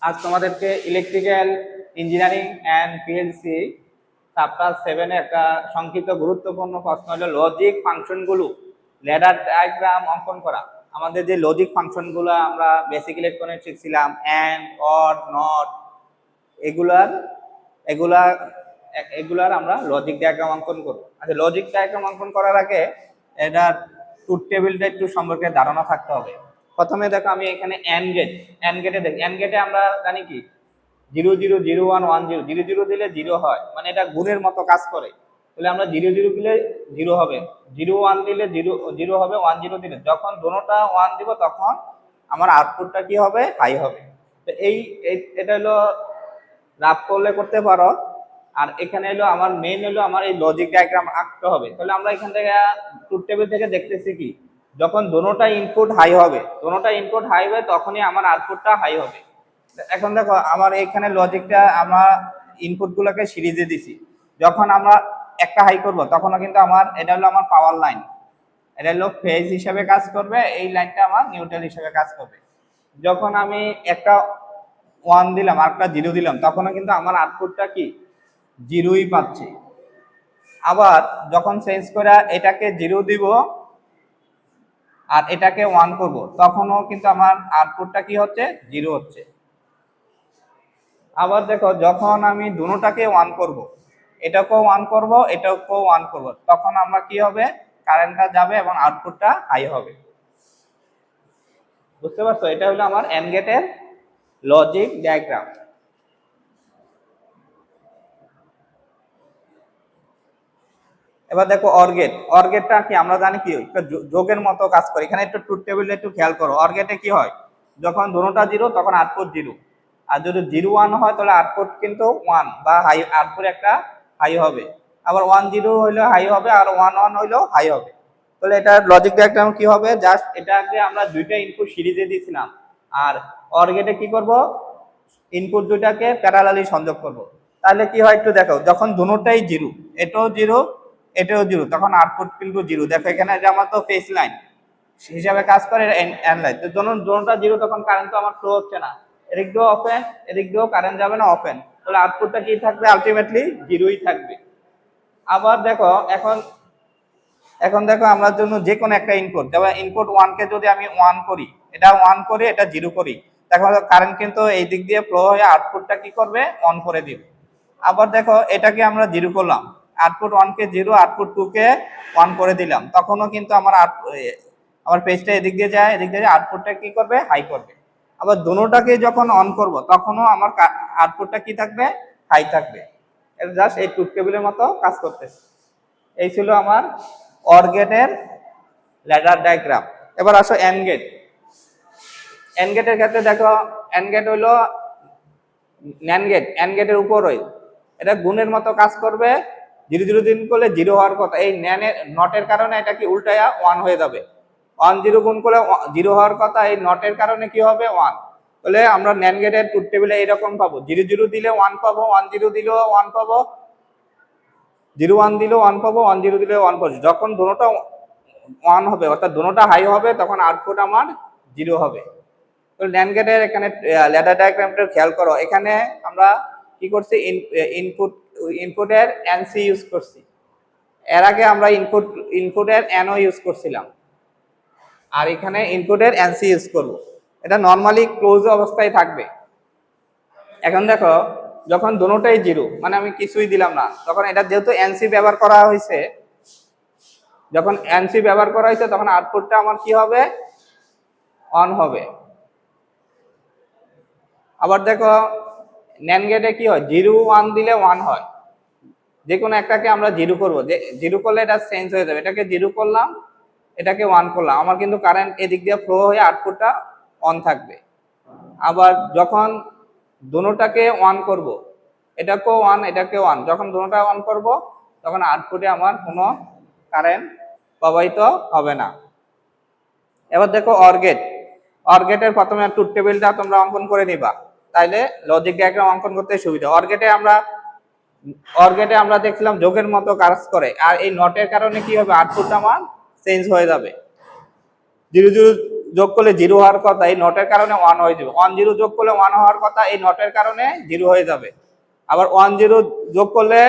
আজ তোমাদেরকে electrical engineering and PLC chapter 7 এ একটা সংক্ষিপ্ত গুরুত্বপূর্ণ প্রশ্ন হলো লজিক ফাংশনগুলো ল্যাডার ডায়াগ্রাম অঙ্কন করা। আমাদের যে লজিক ফাংশনগুলো আমরা বেসিক ইলেকট্রনিক্স শিখছিলাম, অ্যান্ড, অর, নট, এগুলার এগুলা এগুলার আমরা লজিক ডায়াগ্রাম অঙ্কন করব। আচ্ছা, লজিক ডায়াগ্রাম অঙ্কন করার আগে এটার ট্রুথ টেবিলটা একটু সম্পর্কে ধারণা থাকতে হবে। প্রথমে দেখো, আমি এখানে এন্ড গেটে দেখি, এন্ড গেটে আমরা জানি কি 0 0 0 1 1 0, 0 0 দিলে 0 হয়, মানে এটা গুণের মতো কাজ করে। তাহলে আমরা 0 0 দিলে 0 হবে, 0 1 দিলে 0 0 হবে, 1 0 দিলে যখন দোনোটা 1 দিব তখন আমার আউটপুটটা কি হবে, হাই হবে। তো এটা হলো রাফ করলে করতে পারো। আর এখানে হলো আমার মেইন হলো আমার এই লজিক ডায়াগ্রাম আঁকতে হবে। তাহলে আমরা এখান থেকে ট্রুথ টেবিল থেকে দেখতেছি কি, যখন দোনোটা ইনপুট হাই হবে, তখনই আমার আউটপুটটা হাই হবে। এখন দেখো, আমার এখানে লজিকটা আমরা ইনপুট গুলোকে সিরিজে দিছি। যখন আমরা একটা হাই করব তখনও কিন্তু আমার এটা হলো আমার পাওয়ার লাইন, এটা হলো ফেজ হিসেবে কাজ করবে, এই লাইনটা আমার নিউট্রাল হিসেবে কাজ করবে। যখন আমি একটা 1 দিলাম আর একটা 0 দিলাম তখনও কিন্তু আমার আউটপুটটা কি, 0ই পাচ্ছি। আবার যখন চেঞ্জ করে এটাকে 0 দিব আর এটাকে 1 করব তখনও কিন্তু আমার আউটপুটটা কি হচ্ছে, 0 হচ্ছে। আবার দেখো, যখন আমি দুটোটাকে 1 করব, এটাকেও 1 করব, এটাকেও 1 করব, তখন আমরা কি হবে, কারেন্টটা যাবে এবং আউটপুটটা হাই হবে। বুঝতে পারছো? এটা হলো আমার এন্ড গেটের লজিক ডায়াগ্রাম। এবার দেখো অর গেটটা কি, আমরা জানি কি একটা যোগের মতো কাজ করে। এখানে একটু ট্রুথ টেবিলে একটু খেয়াল করো, অর গেটে কি হয়, যখন দুটোটা 0 তখন আউটপুট 0, আর যদি 0 1 হয় তাহলে আউটপুট কিন্তু 1 বা হাই, আউটপুট একটা হাই হবে। আবার 1 0 হইলেও হাই হবে, আর 1 1 হইলেও হাই হবে। তাহলে এটা লজিক ডায়াগ্রাম কি হবে, জাস্ট এটাকে আমরা দুইটা ইনপুট সিরিজে দিয়েছিলাম, আর অর গেটে কি করব, ইনপুট দুইটাকে প্যারালালি সংযোগ করব। তাহলে কি হয় একটু দেখো, যখন দুটোটাই 0, এটাও 0 এটাও 0, তখন আউটপুট কিন্তু 0। দেখো এখানে এটা আমার তো ফেজ লাইন হিসাবে কাজ করে, এন্ড লাইন, তো দুটোটা 0 তখন কারেন্ট তো আমার ফ্লো হচ্ছে না, এদিক দিয়েও ওপেন এদিক দিয়েও কারেন্ট যাবে না, ওপেন। তাহলে আউটপুটটা কি থাকবে, আলটিমেটলি 0ই থাকবে। আবার দেখো, এখন দেখো, আমরা জন্য যে কোনো একটা ইনপুট, যেমন ইনপুট 1 কে যদি আমি 1 করি, এটা 1 করি, এটা 0 করি, দেখো কারেন্ট কিন্তু এই দিক দিয়ে ফ্লো হয়ে আউটপুটটা কি করবে, অন করে দিবে। আবার দেখো, এটাকে আমরা 0 করলাম, আউটপুট 1 কে 0, আউটপুট 2 কে 1 করে দিলাম, তখনও কিন্তু আমার পেজটা এদিক দিয়ে যায়, এদিক দিয়ে আউটপুটটা কি করবে, হাই করবে। আবার দুটোটাকে যখন অন করব তখনও আমার আউটপুটটা কি থাকবে, হাই থাকবে। এটা জাস্ট এই ট্রুথ টেবিলের মতো কাজ করতেছে। এই ছিল আমার অর গেটের ল্যাডার ডায়াগ্রাম। এবার আসো এন্ড গেট। এন্ড গেটের ক্ষেত্রে দেখো, এন্ড গেট হইলো ন্যান্ড গেট, এন্ড গেটের উপরই এটা গুণের মতো কাজ করবে। 0 0 দিন করলে 0 হওয়ার কথা, এই নটের কারণে এটা কি উল্টায়া 1 হয়ে যাবে। 1 0 গুণ করলে 0 হওয়ার কথা, এই নটের কারণে কি হবে, 1। তাহলে আমরা ন্যান্ড গেটের ট্রুথ টেবিলে এরকম পাবো, 0 0 দিলে 1 পাবো, 1 0 দিলেও 1 পাবো, 0 1 দিলেও 1 পাবো, 1 0 দিলেও 1 পাবো। যখন দুটোটা 1 হবে, অর্থাৎ দুটোটা হাই হবে, তখন আউটপুট আমার 0 হবে। তো ন্যান্ড গেটের এখানে ল্যাডার ডায়াগ্রামটা খেয়াল করো, এখানে আমরা কি করছি, ইনপুটের এনসি ইউজ করছি। এর আগে আমরা ইনপুটের এনও ইউজ করছিলাম, আর এখানে ইনপুটের এনসি ইউজ করব। এটা নর্মালি ক্লোজ অবস্থায় থাকবে। এখন দেখো, যখন দুটোটাই 0, মানে আমি কিছুই দিলাম না, তখন এটা যেহেতু এনসি ব্যবহার করা হয়েছে, তখন আউটপুটটা আমার কি হবে, অন হবে। আবার দেখো, ন্যান্ড গেটে কি হয়, 0 1 দিলে 1 হয়, যে কোনো একটাকে আমরা 0 করব, যে 0 করলে এটা চেঞ্জ হয়ে যাবে, এটাকে 0 করলাম, এটাকে 1 করলাম, আমার কিন্তু কারেন্ট এদিক দিয়ে ফ্লো হয়ে আউটপুটটা অন থাকবে। আবার যখন দুটোটাকে 1 করব, এটাকেও 1 এটাকেও 1, যখন দুটোটা অন করব তখন আউটপুটে আমার কোনো কারেন্ট প্রবাহিত হবে না। এবার দেখো অর গেটের প্রথমে ট্রুথ টেবিলটা তোমরা অঙ্কন করে নিবা, তাইলে লজিক ডায়াগ্রাম অঙ্কন করতে সুবিধা। অর গেটে আমরা দেখছিলাম যোগের মতো কাজ করে, আর এই নটের কারণে কি হবে, আউটপুটটা আমার চেঞ্জ হয়ে যাবে। 0 0 যোগ করলে 0 হওয়ার কথা, এই নটের কারণে 1 হয়ে যাবে। 1 0 যোগ করলে 1 হওয়ার কথা, এই নটের কারণে 0 হয়ে যাবে। আবার 1 0 যোগ করলে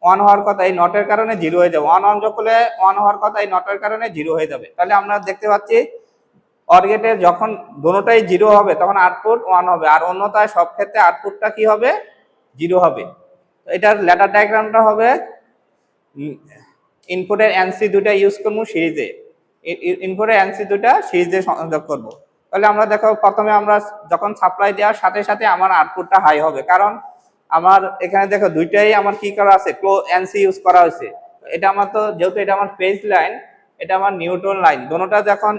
1 হওয়ার কথা, এই নটের কারণে 0 হয়ে যাবে। 1 1 যোগ করলে 1 হওয়ার কথা, এই নটের কারণে 0 হয়ে যাবে। তাহলে আমরা দেখতে পাচ্ছি অর গেটে যখন দুটোটাই 0 হবে তখন আউটপুট 1 হবে, আর অন্যথায় সব ক্ষেত্রে আউটপুটটা কি হবে? 0 হবে। এটার ল্যাডার ডায়াগ্রামটা হবে ইনপুটের এনসি দুটা ইউজ করবো সিরিজে, ইনপুটের এনসি দুটা সিরিজে সংযোগ করব। তাহলে আমরা দেখো প্রথমে আমরা যখন সাপ্লাই দেওয়ার সাথে সাথে আমার আউটপুটটা হাই হবে, কারণ আমার এখানে দেখো দুইটাই আমার কি করা আছে, এনসি ইউজ করা হয়েছে। এটা আমার তো যেহেতু এটা আমার ফেজ লাইন, এটা আমার নিউট্রাল লাইন, দুটোটা যখন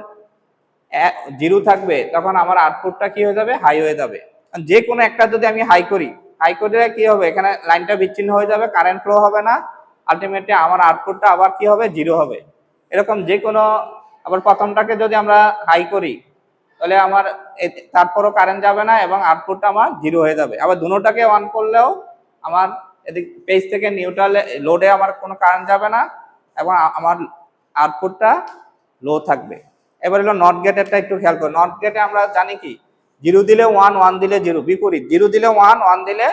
0 থাকবে তখন আমার আউটপুটটা কি হয়ে যাবে? হাই হয়ে যাবে। যে কোনো একটা যদি আমি হাই করি, হাই করলে কি হবে? এখানে লাইনটা বিচ্ছিন্ন হয়ে যাবে, কারেন্ট ফ্লো হবে না, আলটিমেটলি আমার আউটপুটটা আবার কি হবে? 0 হবে। এরকম যে কোনো, আবার প্রথমটাকে যদি আমরা হাই করি তাহলে আমার তারপরও কারেন্ট যাবে না এবং আউটপুটটা আমার 0 হয়ে যাবে। আবার দুটোটাকে অন করলেও আমার এদিক পেজ থেকে নিউট্রাল লোডে আমার কোনো কারেন্ট যাবে না এবং আমার আউটপুটটা লো থাকবে। এবার হলো নট গেটেরটা একটু খেয়াল করো। নট গেটে আমরা জানি কি, 0 দিলে 1, 1 দিলে 0, বিপরীত। 0 দিলে 1, 1 দিলে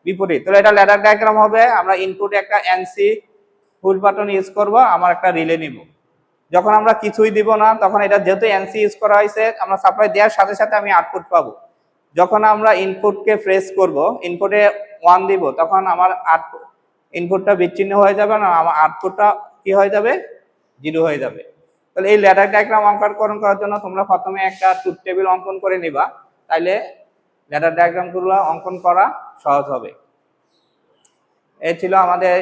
বিপরীত। তাহলে এটা ল্যাডার ডায়াগ্রাম হবে। আমরা ইনপুটে একটা এনসি পুশ বাটন ইউজ করব, আমার একটা রিলে নিব। যখন আমরা কিছুই দিব না তখন এটা যেহেতু এনসি ইউজ করা হয়েছে, আমরা সাপ্লাই দেওয়ার সাথে সাথে আমি আউটপুট পাবো। যখন আমরা ইনপুটকে প্রেস করব, ইনপুটে 1 দিব, তখন আমার ইনপুটটা বিচ্ছিন্ন হয়ে যাবে না, আমার আউটপুটটা কি হয়ে যাবে? 0 হয়ে যাবে। তাহলে এই ল্যাডার ডায়াগ্রাম অঙ্কন করার জন্য তোমরা প্রথমে একটা ট্রুথ টেবিল অঙ্কন করে নিবা, তাইলে ল্যাডার ডায়াগ্রামগুলো অঙ্কন করা সহজ হবে। এই ছিল আমাদের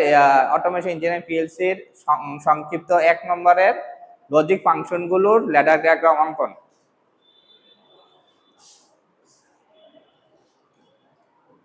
অটোমেশন ইঞ্জিনিয়ারিং পিএলসির সংক্ষিপ্ত 1 নম্বরের লজিক ফাংশনগুলোর ল্যাডার ডায়াগ্রাম অঙ্কন।